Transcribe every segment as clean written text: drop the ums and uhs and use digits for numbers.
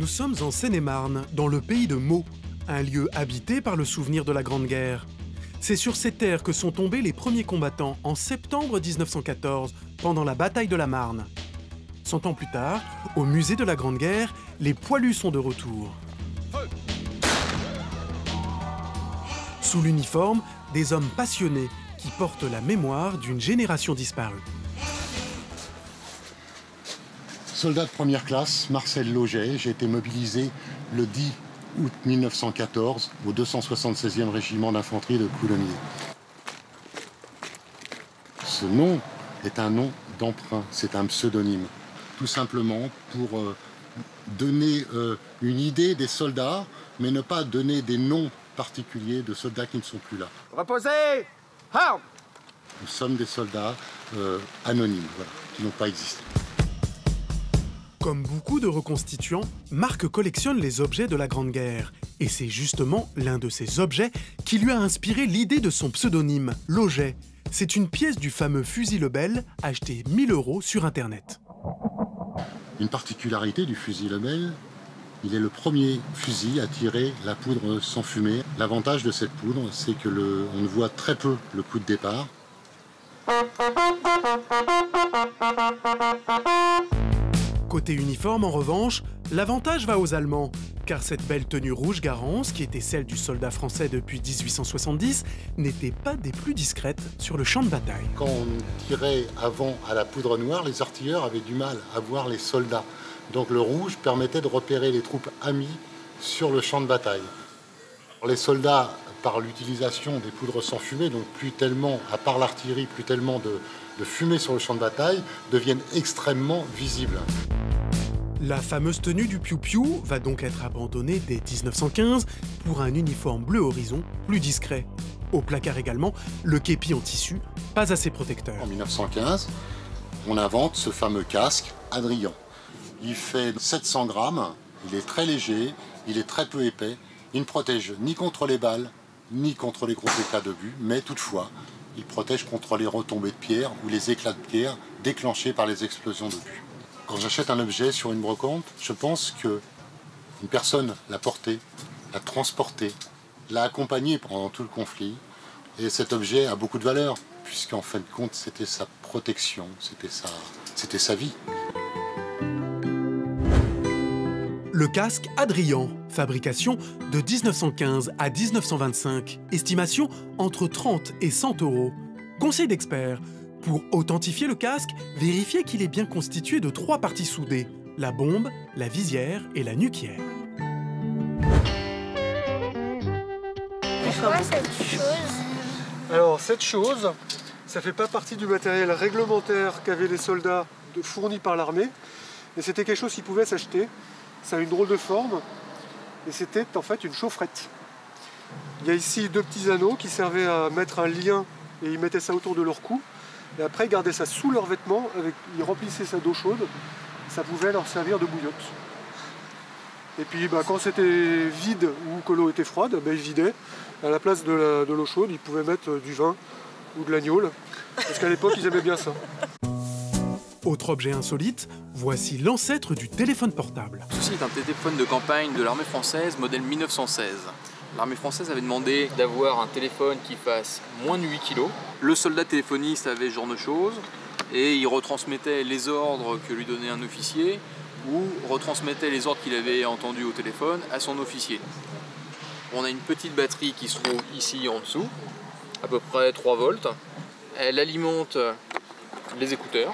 Nous sommes en Seine-et-Marne, dans le pays de Meaux, un lieu habité par le souvenir de la Grande Guerre. C'est sur ces terres que sont tombés les premiers combattants en septembre 1914, pendant la bataille de la Marne. 100 ans plus tard, au musée de la Grande Guerre, les poilus sont de retour. Sous l'uniforme, des hommes passionnés qui portent la mémoire d'une génération disparue. Soldat de première classe, Marcel Lauget, j'ai été mobilisé le 10 août 1914 au 276e régiment d'infanterie de Coulommiers. Ce nom est un nom d'emprunt, c'est un pseudonyme, tout simplement pour donner une idée des soldats, mais ne pas donner des noms particuliers de soldats qui ne sont plus là. Reposez! Armes! Nous sommes des soldats anonymes, voilà, qui n'ont pas existé. Comme beaucoup de reconstituants, Marc collectionne les objets de la Grande Guerre. Et c'est justement l'un de ces objets qui lui a inspiré l'idée de son pseudonyme, Lauget. C'est une pièce du fameux fusil Lebel, acheté 1 000 € sur Internet. Une particularité du fusil Lebel, il est le premier fusil à tirer la poudre sans fumée. L'avantage de cette poudre, c'est que on ne voit très peu le coup de départ. Côté uniforme, en revanche, l'avantage va aux Allemands, car cette belle tenue rouge Garance, qui était celle du soldat français depuis 1870, n'était pas des plus discrètes sur le champ de bataille. Quand on tirait avant à la poudre noire, les artilleurs avaient du mal à voir les soldats. Donc le rouge permettait de repérer les troupes amies sur le champ de bataille. Les soldats, par l'utilisation des poudres sans fumée, donc plus tellement, à part l'artillerie, plus tellement de fumée sur le champ de bataille, deviennent extrêmement visibles. La fameuse tenue du piou-piou va donc être abandonnée dès 1915 pour un uniforme bleu horizon plus discret. Au placard également, le képi en tissu, pas assez protecteur. En 1915, on invente ce fameux casque Adrian. Il fait 700 grammes, il est très léger, il est très peu épais, il ne protège ni contre les balles, ni contre les gros éclats de but, mais toutefois, il protège contre les retombées de pierre ou les éclats de pierre déclenchés par les explosions de but. Quand j'achète un objet sur une brocante, je pense qu'une personne l'a porté, l'a transporté, l'a accompagné pendant tout le conflit. Et cet objet a beaucoup de valeur, puisqu'en fin de compte, c'était sa protection, c'était sa vie. Le casque Adrian, fabrication de 1915 à 1925, estimation entre 30 et 100 €. Conseil d'experts, pour authentifier le casque, vérifiez qu'il est bien constitué de 3 parties soudées, la bombe, la visière et la nuquière. C'est quoi cette chose? Alors cette chose, ça fait pas partie du matériel réglementaire qu'avaient les soldats fournis par l'armée, mais c'était quelque chose qui pouvait s'acheter. Ça a une drôle de forme et c'était en fait une chaufferette. Il y a ici 2 petits anneaux qui servaient à mettre un lien et ils mettaient ça autour de leur cou. Et après, ils gardaient ça sous leurs vêtements, ils remplissaient ça d'eau chaude, ça pouvait leur servir de bouillotte. Et puis quand c'était vide ou que l'eau était froide, ils vidaient. À la place de l'eau chaude, ils pouvaient mettre du vin ou de l'agneau, parce qu'à l'époque, ils aimaient bien ça. Autre objet insolite, voici l'ancêtre du téléphone portable. Ceci est un téléphone de campagne de l'armée française, modèle 1916. L'armée française avait demandé d'avoir un téléphone qui fasse moins de 8 kg. Le soldat téléphoniste avait ce genre de choses et il retransmettait les ordres que lui donnait un officier ou retransmettait les ordres qu'il avait entendus au téléphone à son officier. On a une petite batterie qui se trouve ici en dessous, à peu près 3 volts. Elle alimente les écouteurs.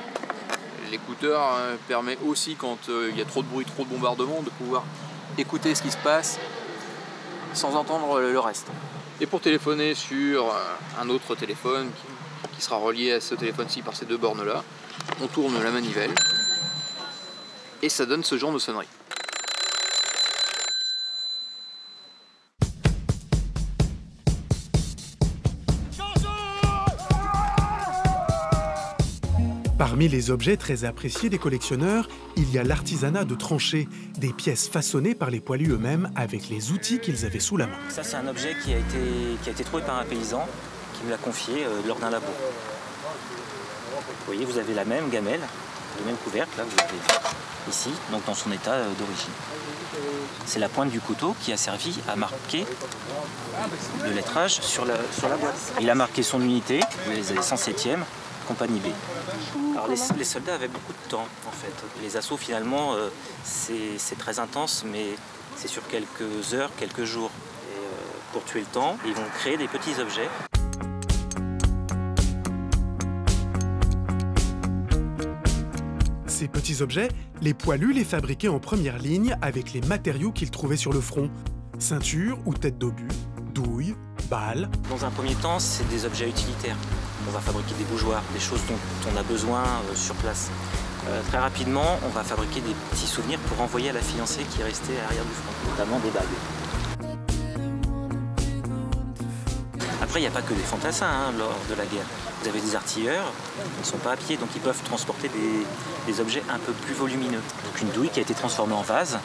L'écouteur permet aussi, quand il y a trop de bruit, trop de bombardement, de pouvoir écouter ce qui se passe sans entendre le reste. Et pour téléphoner sur un autre téléphone qui sera relié à ce téléphone-ci par ces 2 bornes-là, on tourne la manivelle et ça donne ce genre de sonnerie. Parmi les objets très appréciés des collectionneurs, il y a l'artisanat de tranchées, des pièces façonnées par les poilus eux-mêmes avec les outils qu'ils avaient sous la main. Ça, c'est un objet qui a été trouvé par un paysan qui me l'a confié lors d'un labour. Vous voyez, vous avez la même gamelle, le même couvercle, là, vous l'avez ici, donc dans son état d'origine. C'est la pointe du couteau qui a servi à marquer le lettrage sur la boîte. Il a marqué son unité, les 107e, compagnie B. Alors les soldats avaient beaucoup de temps en fait. Les assauts finalement c'est très intense, mais c'est sur quelques heures, quelques jours. Et, pour tuer le temps, ils vont créer des petits objets. Ces petits objets, les poilus les fabriquaient en première ligne avec les matériaux qu'ils trouvaient sur le front. Ceinture ou tête d'obus, douille, balles. Dans un premier temps, c'est des objets utilitaires. On va fabriquer des bougeoirs, des choses dont on a besoin sur place. Très rapidement, on va fabriquer des petits souvenirs pour envoyer à la fiancée qui est restée à l'arrière du front, notamment des bagues. Après, il n'y a pas que des fantassins lors de la guerre. Vous avez des artilleurs, ils ne sont pas à pied, donc ils peuvent transporter des objets un peu plus volumineux. Donc une douille qui a été transformée en vase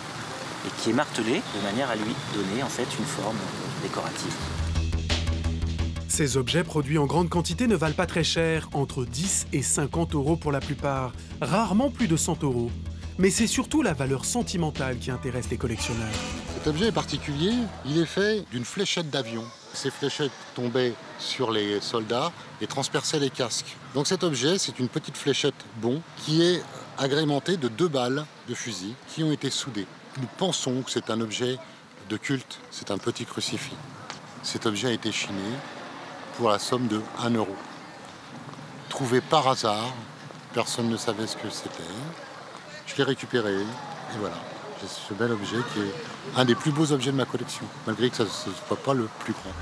et qui est martelée de manière à lui donner en fait une forme décorative. Ces objets produits en grande quantité ne valent pas très cher, entre 10 et 50 € pour la plupart, rarement plus de 100 €. Mais c'est surtout la valeur sentimentale qui intéresse les collectionneurs. Cet objet est particulier, il est fait d'une fléchette d'avion. Ces fléchettes tombaient sur les soldats et transperçaient les casques. Donc cet objet, c'est une petite fléchette bon qui est agrémentée de 2 balles de fusil qui ont été soudées. Nous pensons que c'est un objet de culte, c'est un petit crucifix. Cet objet a été chiné pour la somme de 1 €. Trouvé par hasard, personne ne savait ce que c'était. Je l'ai récupéré et voilà. J'ai ce bel objet qui est un des plus beaux objets de ma collection, malgré que ça ne soit pas le plus grand.